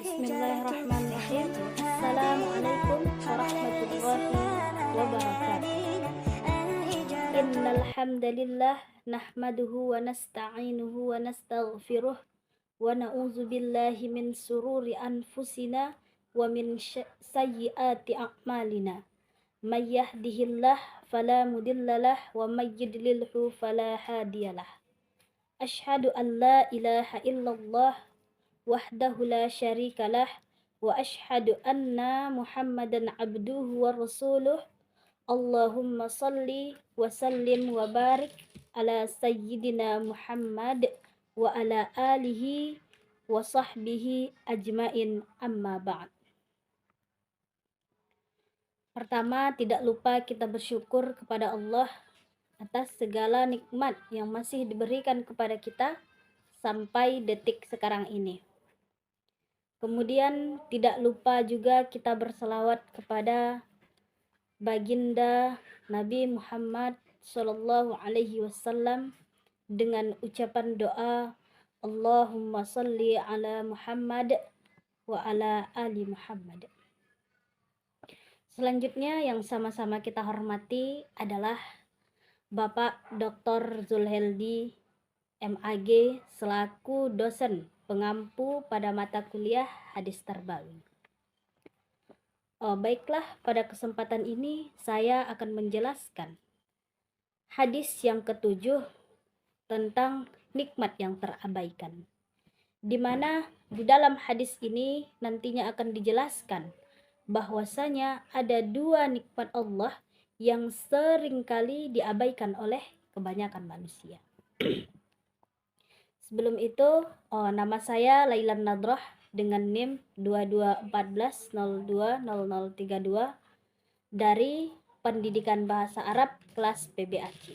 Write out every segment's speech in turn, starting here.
Bismillahirrahmanirrahim. Assalamualaikum warahmatullahi wabarakatuh. Innal hamdalillah nahmaduhu wa nasta'inuhu wa nastaghfiruh wa na'udzu billahi min sururi anfusina wa min sayyiati a'malina. May yahdihillah fala mudhillalah wa may yudlilhu fala hadiyalah. Asyhadu an la ilaha illallah wahdahu la syarikalah wa asyhadu anna Muhammadan abduhu wa rasuluh. Allahumma salli wa sallim wa barik ala sayyidina Muhammad wa ala alihi wa sahbihi ajmain, amma ba'd. Pertama, tidak lupa kita bersyukur kepada Allah atas segala nikmat yang masih diberikan kepada kita sampai detik sekarang ini. Kemudian tidak lupa juga kita berselawat kepada baginda Nabi Muhammad Sallallahu Alaihi Wasallam dengan ucapan doa Allahumma salli ala Muhammad wa ala ali Muhammad. Selanjutnya yang sama-sama kita hormati adalah Bapak Dr. Zulheldi MAG selaku dosen pengampu pada mata kuliah hadis terbawi. Baiklah, pada kesempatan ini saya akan menjelaskan hadis yang ketujuh tentang nikmat yang terabaikan, di mana di dalam hadis ini nantinya akan dijelaskan bahwasanya ada dua nikmat Allah yang seringkali diabaikan oleh kebanyakan manusia. Sebelum itu, nama saya Lailan Nadroh dengan NIM 2214020032 dari Pendidikan Bahasa Arab kelas PBAC.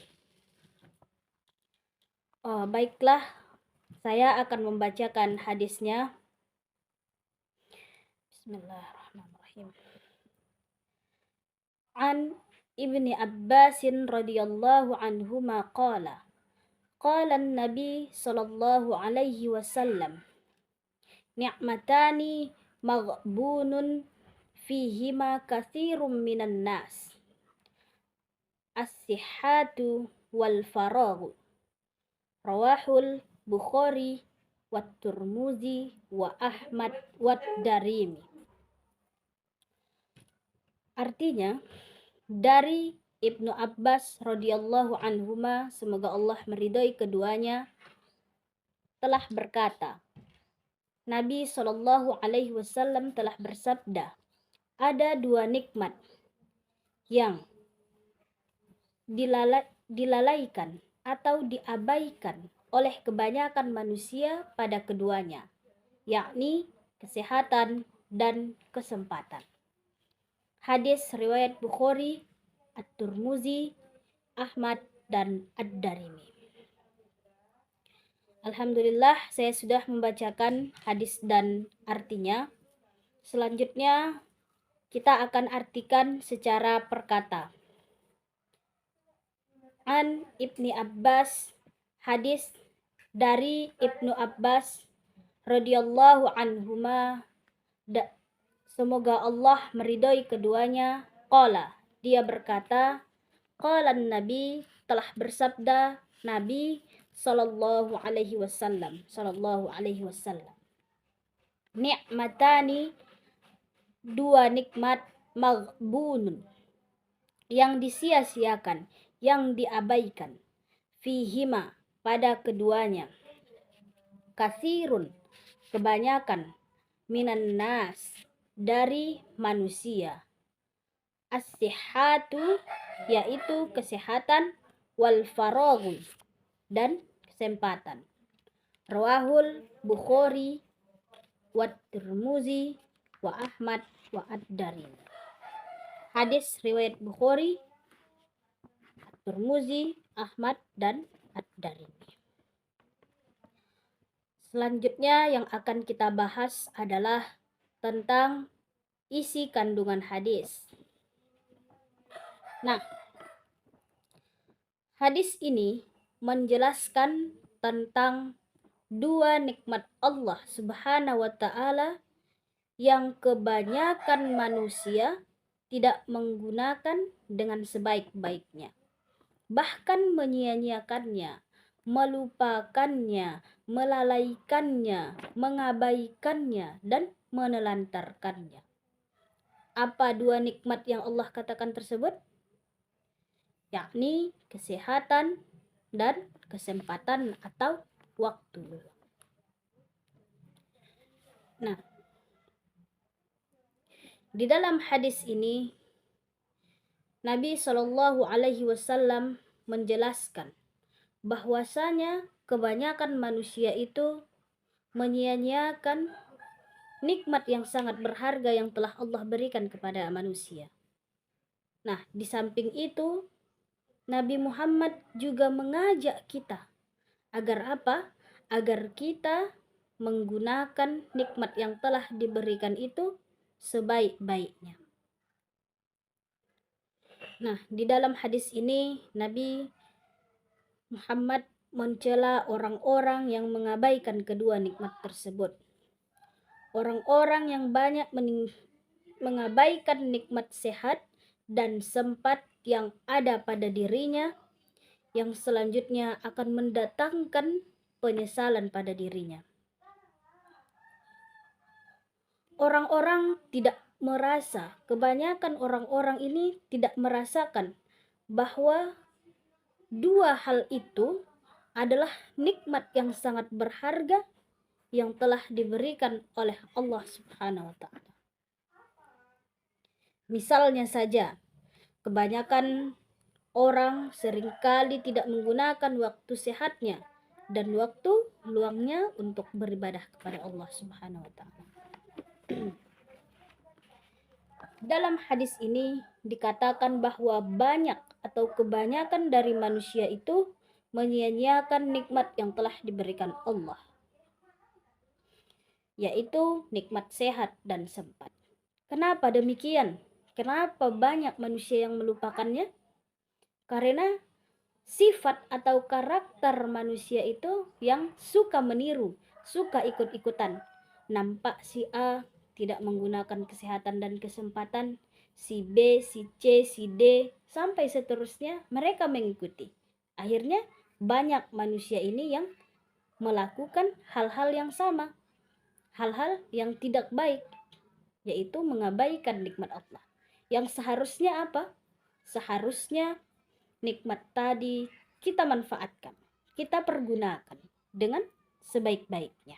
Baiklah, saya akan membacakan hadisnya. Bismillahirrahmanirrahim. An Ibni Abbasin radhiyallahu anhuma qala qala an-nabi sallallahu alaihi wasallam ni'matani maghbunun fihima katsirum minan nas as-sihhatu wal faraghu rawahul Bukhari wa Tirmizi wa Ahmad wa Darimi. Artinya, dari Ibnu Abbas radhiyallahu anhuma, semoga Allah meridhai keduanya, telah berkata, Nabi Shallallahu Alaihi Wasallam telah bersabda, ada dua nikmat yang dilalaikan atau diabaikan oleh kebanyakan manusia pada keduanya, yakni kesehatan dan kesempatan. Hadis riwayat Bukhari, At-Tirmizi, Ahmad, dan Ad-Darimi. Alhamdulillah, saya sudah membacakan hadis dan artinya. Selanjutnya, kita akan artikan secara perkata. An Ibni Abbas, hadis dari Ibnu Abbas radhiyallahu anhuma, semoga Allah meridhai keduanya, qala, dia berkata, qala Nabi, telah bersabda Nabi sallallahu alaihi wasallam, ni'matani, dua nikmat, maghbunun, yang disia-siakan, yang diabaikan, fihima, pada keduanya, katsirun, kebanyakan, minan nas, dari manusia, as-sihhatu, yaitu kesehatan, wal faraghu, dan kesempatan. Rawahul Bukhari wa Tirmizi wa Ahmad wa Ad-Darimi. Hadis riwayat Bukhari, Tirmizi, Ahmad, dan Ad-Darimi. Selanjutnya yang akan kita bahas adalah tentang isi kandungan hadis. Nah, hadis ini menjelaskan tentang dua nikmat Allah Subhanahu wa ta'ala yang kebanyakan manusia tidak menggunakan dengan sebaik-baiknya, bahkan menyia-nyiakannya, melupakannya, melalaikannya, mengabaikannya, dan menelantarkannya. Apa dua nikmat yang Allah katakan tersebut? Yakni kesehatan dan kesempatan atau waktu. Nah, di dalam hadis ini Nabi Shallallahu Alaihi Wasallam menjelaskan bahwasanya kebanyakan manusia itu menyia-nyiakan nikmat yang sangat berharga yang telah Allah berikan kepada manusia. Nah, di samping itu Nabi Muhammad juga mengajak kita agar apa? Agar kita menggunakan nikmat yang telah diberikan itu sebaik-baiknya. Nah, di dalam hadis ini Nabi Muhammad mencela orang-orang yang mengabaikan kedua nikmat tersebut. Orang-orang yang banyak mengabaikan nikmat sehat dan sempat yang ada pada dirinya, yang selanjutnya akan mendatangkan penyesalan pada dirinya. Orang-orang tidak merasa, kebanyakan orang-orang ini tidak merasakan bahwa dua hal itu adalah nikmat yang sangat berharga yang telah diberikan oleh Allah Subhanahu wa Ta'ala. Misalnya saja, kebanyakan orang seringkali tidak menggunakan waktu sehatnya dan waktu luangnya untuk beribadah kepada Allah Subhanahu wa Ta'ala. Dalam hadis ini dikatakan bahwa banyak atau kebanyakan dari manusia itu menyia-nyiakan nikmat yang telah diberikan Allah, yaitu nikmat sehat dan sempat. Kenapa demikian? Kenapa banyak manusia yang melupakannya? Karena sifat atau karakter manusia itu yang suka meniru, suka ikut-ikutan. Nampak si A tidak menggunakan kesehatan dan kesempatan, si B, si C, si D, sampai seterusnya mereka mengikuti. Akhirnya banyak manusia ini yang melakukan hal-hal yang sama, hal-hal yang tidak baik, yaitu mengabaikan nikmat Allah. Yang seharusnya apa? Seharusnya nikmat tadi kita manfaatkan, kita pergunakan dengan sebaik-baiknya.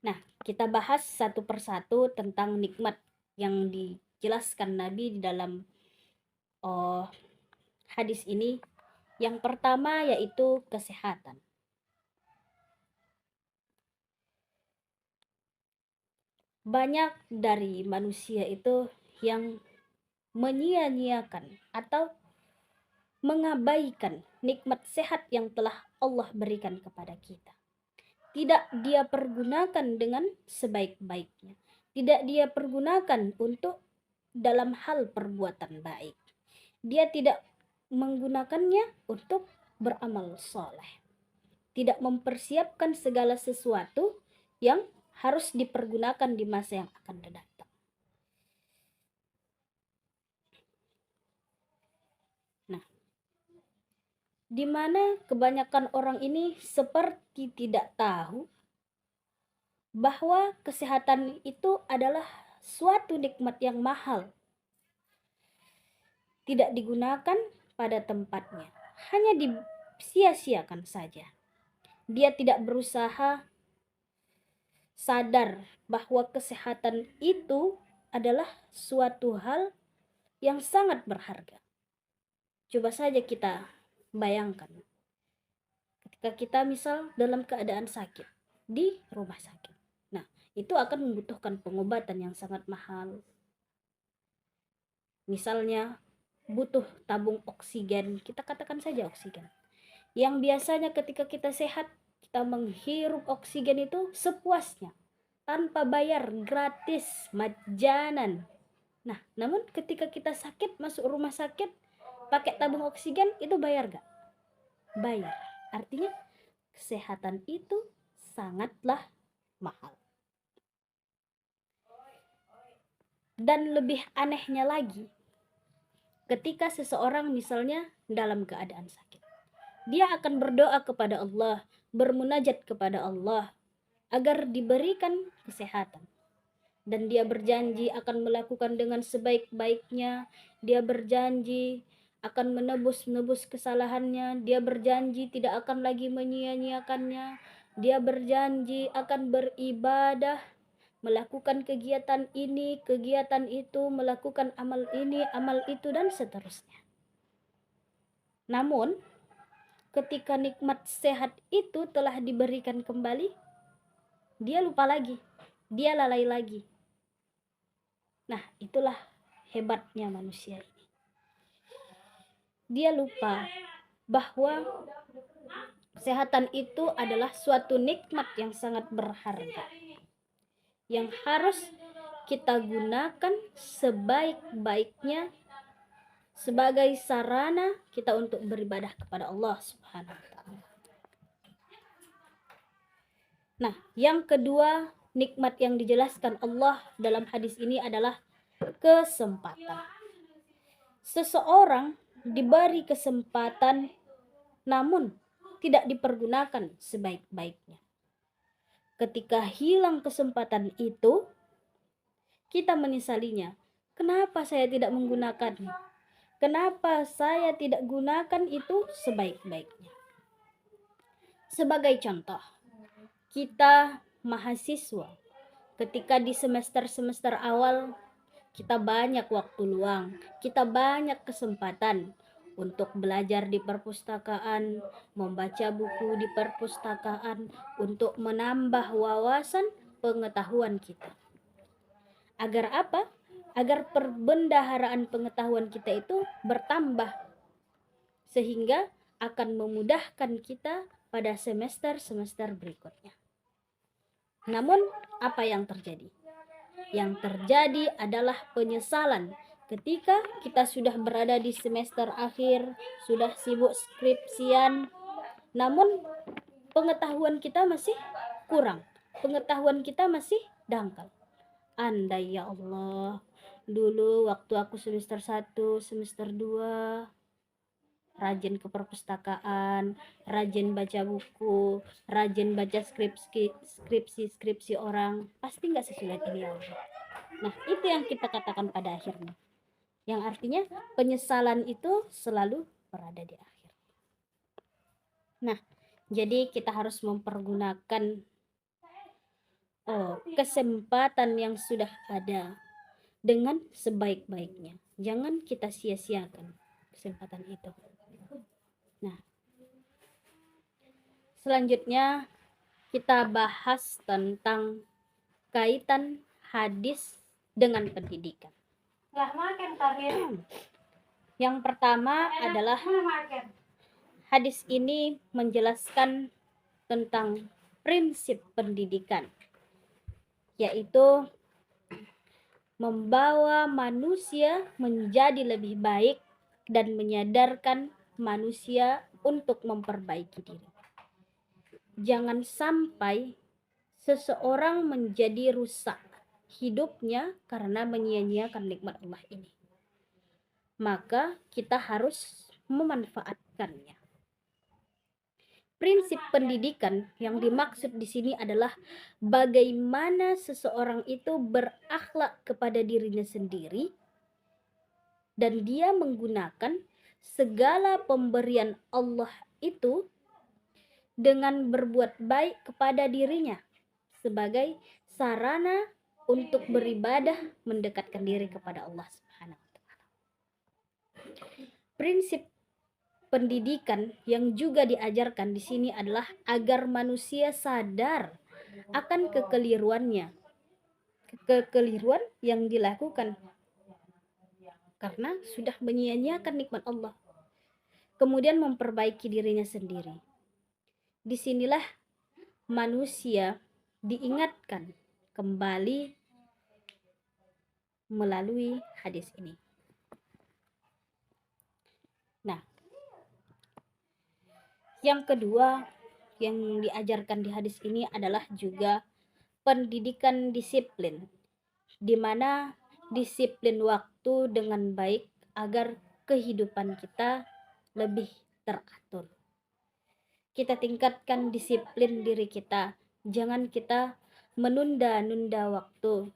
Nah, kita bahas satu persatu tentang nikmat yang dijelaskan Nabi di dalam hadis ini. Yang pertama yaitu kesehatan. Banyak dari manusia itu yang menyia-nyiakan atau mengabaikan nikmat sehat yang telah Allah berikan kepada kita. Tidak dia pergunakan dengan sebaik-baiknya. Tidak dia pergunakan untuk dalam hal perbuatan baik. Dia tidak menggunakannya untuk beramal soleh. Tidak mempersiapkan segala sesuatu yang harus dipergunakan di masa yang akan datang. Nah, di mana kebanyakan orang ini seperti tidak tahu bahwa kesehatan itu adalah suatu nikmat yang mahal. Tidak digunakan pada tempatnya, hanya disia-siakan saja. Dia tidak berusaha sadar bahwa kesehatan itu adalah suatu hal yang sangat berharga. Coba saja kita bayangkan, ketika kita misal dalam keadaan sakit di rumah sakit, nah itu akan membutuhkan pengobatan yang sangat mahal. Misalnya butuh tabung oksigen, kita katakan saja oksigen, yang biasanya ketika kita sehat kita menghirup oksigen itu sepuasnya, tanpa bayar, gratis, majanan. Nah, namun ketika kita sakit masuk rumah sakit pakai tabung oksigen, itu bayar gak? Bayar. Artinya kesehatan itu sangatlah mahal. Dan lebih anehnya lagi, ketika seseorang misalnya dalam keadaan sakit, dia akan berdoa kepada Allah, bermunajat kepada Allah agar diberikan kesehatan. Dan dia berjanji akan melakukan dengan sebaik-baiknya. Dia berjanji akan menebus kesalahannya. Dia berjanji tidak akan lagi menyia-nyiakannya. Dia berjanji akan beribadah, melakukan kegiatan ini, kegiatan itu, melakukan amal ini, amal itu, dan seterusnya. Namun, ketika nikmat sehat itu telah diberikan kembali, dia lupa lagi, dia lalai lagi. Nah, itulah hebatnya manusia ini. Dia lupa bahwa kesehatan itu adalah suatu nikmat yang sangat berharga, yang harus kita gunakan sebaik-baiknya sebagai sarana kita untuk beribadah kepada Allah Subhanahu wa Ta'ala. Nah, yang kedua, nikmat yang dijelaskan Allah dalam hadis ini adalah kesempatan. Seseorang diberi kesempatan namun tidak dipergunakan sebaik-baiknya. Ketika hilang kesempatan itu, kita menyesalinya. Kenapa saya tidak menggunakannya? Kenapa saya tidak gunakan itu sebaik-baiknya? Sebagai contoh, kita mahasiswa, ketika di semester-semester awal kita banyak waktu luang, kita banyak kesempatan untuk belajar di perpustakaan, membaca buku di perpustakaan, untuk menambah wawasan pengetahuan kita. Agar apa? Agar perbendaharaan pengetahuan kita itu bertambah, sehingga akan memudahkan kita pada semester-semester berikutnya. Namun, apa yang terjadi? Yang terjadi adalah penyesalan ketika kita sudah berada di semester akhir, sudah sibuk skripsian, namun pengetahuan kita masih kurang, pengetahuan kita masih dangkal. Andai ya Allah, dulu waktu aku semester 1, semester 2 rajin ke perpustakaan, rajin baca buku, rajin baca skripsi orang, pasti nggak sesulit ini ya Allah. Nah, itu yang kita katakan pada akhirnya, yang artinya penyesalan itu selalu berada di akhir. Nah, jadi kita harus mempergunakan kesempatan yang sudah ada dengan sebaik-baiknya. Jangan kita sia-siakan kesempatan itu. Nah, selanjutnya kita bahas tentang kaitan hadis dengan pendidikan. Yang pertama adalah hadis ini menjelaskan tentang prinsip pendidikan, yaitu membawa manusia menjadi lebih baik dan menyadarkan manusia untuk memperbaiki diri. Jangan sampai seseorang menjadi rusak hidupnya karena menyia-nyiakan nikmat Allah ini. Maka kita harus memanfaatkannya. Prinsip pendidikan yang dimaksud di sini adalah bagaimana seseorang itu berakhlak kepada dirinya sendiri dan dia menggunakan segala pemberian Allah itu dengan berbuat baik kepada dirinya sebagai sarana untuk beribadah mendekatkan diri kepada Allah Subhanahu wa Ta'ala. Prinsip pendidikan yang juga diajarkan di sini adalah agar manusia sadar akan kekeliruannya, kekeliruan yang dilakukan karena sudah menyia-nyiakan nikmat Allah, kemudian memperbaiki dirinya sendiri. Disinilah manusia diingatkan kembali melalui hadis ini. Nah, yang kedua yang diajarkan di hadis ini adalah juga pendidikan disiplin, di mana disiplin waktu dengan baik agar kehidupan kita lebih teratur. Kita tingkatkan disiplin diri kita. Jangan kita menunda-nunda waktu.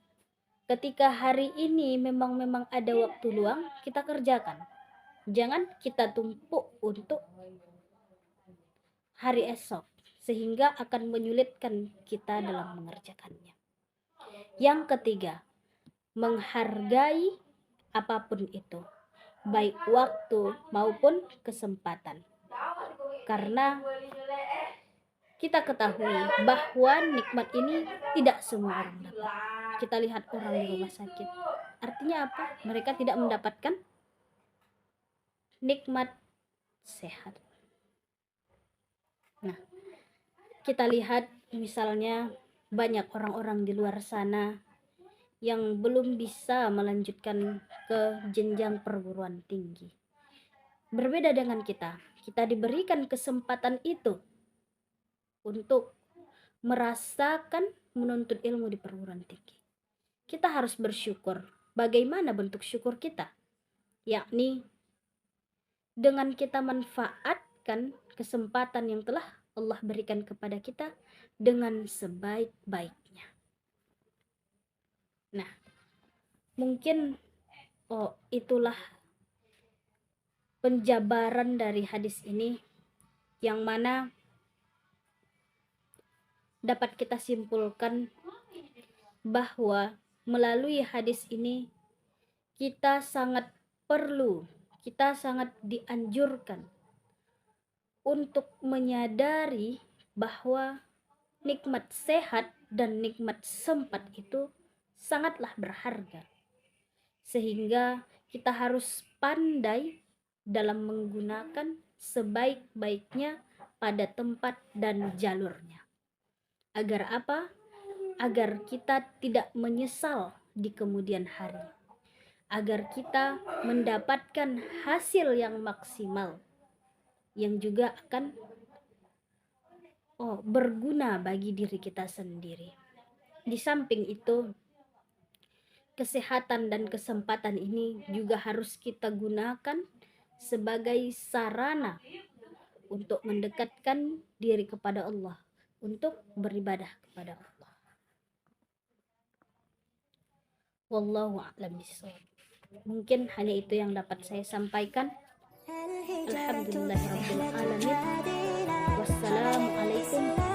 Ketika hari ini memang ada waktu luang, kita kerjakan. Jangan kita tumpuk untuk hari esok, sehingga akan menyulitkan kita dalam mengerjakannya. Yang ketiga, menghargai apapun itu, baik waktu maupun kesempatan. Karena kita ketahui bahwa nikmat ini tidak semua orang dapat. Kita lihat orang di rumah sakit. Artinya apa? Mereka tidak mendapatkan nikmat sehat. Nah, kita lihat misalnya banyak orang-orang di luar sana yang belum bisa melanjutkan ke jenjang perguruan tinggi. Berbeda dengan kita diberikan kesempatan itu untuk merasakan menuntut ilmu di perguruan tinggi. Kita harus bersyukur. Bagaimana bentuk syukur kita? Yakni dengan kita manfaatkan kesempatan yang telah Allah berikan kepada kita dengan sebaik-baiknya. Nah, mungkin itulah penjabaran dari hadis ini, yang mana dapat kita simpulkan bahwa melalui hadis ini kita sangat dianjurkan untuk menyadari bahwa nikmat sehat dan nikmat sempat itu sangatlah berharga, sehingga kita harus pandai dalam menggunakan sebaik-baiknya pada tempat dan jalurnya. Agar apa? Agar kita tidak menyesal di kemudian hari. Agar kita mendapatkan hasil yang maksimal, yang juga akan berguna bagi diri kita sendiri. Di samping itu, kesehatan dan kesempatan ini juga harus kita gunakan sebagai sarana untuk mendekatkan diri kepada Allah, untuk beribadah kepada Allah. Wallahu a'lam bishawab. Mungkin hanya itu yang dapat saya sampaikan. Alhamdulillahirabbil alamin. Wassalamualaikum